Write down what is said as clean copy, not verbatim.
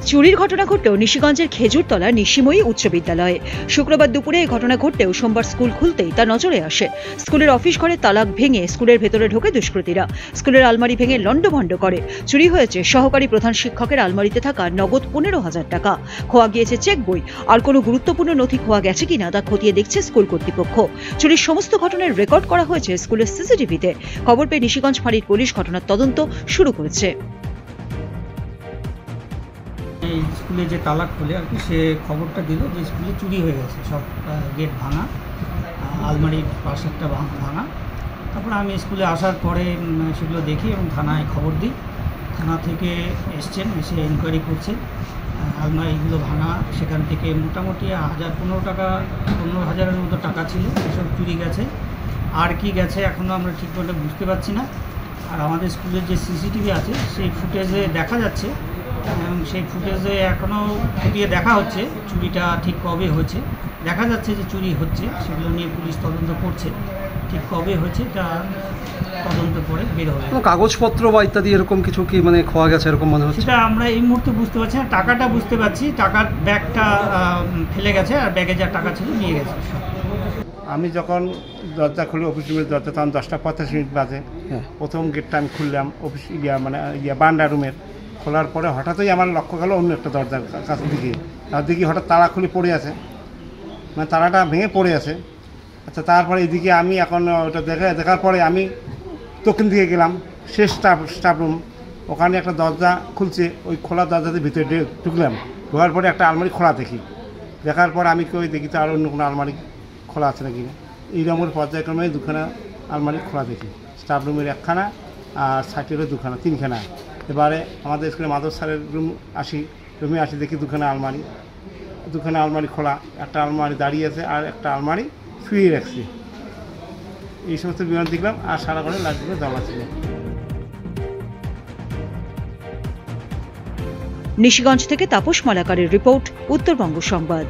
চুরির ঘটনা ঘটলেও নিশিগঞ্জের খেজুরতলা নিশিময়ী উচ্চ বিদ্যালয়ে শুক্রবার দুপুরে এই ঘটনা ঘটলেও সোমবার স্কুল খুলতেই তা নজরে আসে। স্কুলের অফিস ঘরে তালা ভেঙে স্কুলের ভেতরে ঢোকে দুষ্কৃতীরা। স্কুলের আলমারি ভেঙে লণ্ডভণ্ড করে। চুরি হয়েছে সহকারী প্রধান শিক্ষকের আলমারিতে থাকা নগদ 15,000 টাকা। খোয়া গিয়েছে চেক বই। আর কোনো গুরুত্বপূর্ণ নথি খোয়া গেছে কিনা তা খতিয়ে দেখছে স্কুল কর্তৃপক্ষ। চুরির সমস্ত ঘটনার রেকর্ড করা হয়েছে স্কুলের সিসিটিভিতে। খবর পেয়ে নিশিগঞ্জ ফাঁড়ির পুলিশ ঘটনার তদন্ত শুরু করেছে। এই স্কুলে যে তালা খুলে আর কি সে খবরটা দিল যে স্কুলে চুরি হয়ে গেছে, সব গেট ভাঙা, আলমারির পাশে একটা ভাঙা। তারপরে আমি স্কুলে আসার পরে সেগুলো দেখি এবং থানায় খবর দিই। থানা থেকে এসছেন, এসে ইনকোয়ারি করছে। আলমারিগুলো ভাঙা, সেখান থেকে মোটামুটি 15,000 মতো টাকা ছিল, এসব চুরি গেছে। আর কি গেছে এখনও আমরা ঠিকমতো বুঝতে পারছি না। আর আমাদের স্কুলের যে সিসিটিভি আছে সেই ফুটেজে দেখা যাচ্ছে, এবং সেই ফুটেজে এখনও খতিয়ে দেখা হচ্ছে চুরিটা ঠিক কবে হয়েছে। দেখা যাচ্ছে যে চুরি হচ্ছে, সেগুলো নিয়ে পুলিশ তদন্ত করছে। ঠিক কবে হয়েছে তা তদন্ত করে বের হবে। কাগজপত্র বা ইত্যাদি এরকম কিছু কি মানে খোয়া গেছে এরকম মনে হচ্ছে? সেটা আমরা এই মুহূর্তে বুঝতে পারছি না। টাকাটা বুঝতে পারছি, টাকার ব্যাগটা ফেলে গেছে, আর ব্যাগে যা টাকা ছিল নিয়ে গেছে। আমি যখন দরজা খুলি, অফিস রুমের দরজা, তখন 10:45 বাজে। প্রথম গেটটা আমি খুললাম, অফিস বারান্দা রুমের। খোলার পরে হঠাৎই আমার লক্ষ্য গেল অন্য একটা দরজার কাছ দিকে। তার দিকে হঠাৎ তালা খুলে পড়ে আছে, মানে তালাটা ভেঙে পড়ে আছে। আচ্ছা, তারপরে এদিকে আমি এখন ওটা দেখার পরে আমি দক্ষিণ দিকে গেলাম, শেষ স্টাফ রুম। ওখানে একটা দরজা খুলছে, ওই খোলা দরজাতে ভিতরে ঢুকলাম। ঢোকার পরে একটা আলমারি খোলা দেখি। দেখার পর আমি কই দেখি তো আর অন্য কোনো আলমারি খোলা আছে নাকি। এই রকমের পর্যায়ক্রমে দুখানা আলমারি খোলা দেখি। স্টাফ রুমের একখানা আর সাইটেরও তিনখানা। এবারে আমাদের স্কুলে মাধব স্যারের রুমে আসি, দেখি দুখানা আলমারি খোলা। একটা আলমারি দাঁড়িয়ে আছে আর একটা আলমারি শুয়ে রাখছি। এই সমস্ত বিমান দেখলাম, আর সারা ঘরে লাইটগুলো জ্বালা ছিল। নিশিগঞ্জ থেকে তাপস মালাকারের রিপোর্ট, উত্তরবঙ্গ সংবাদ।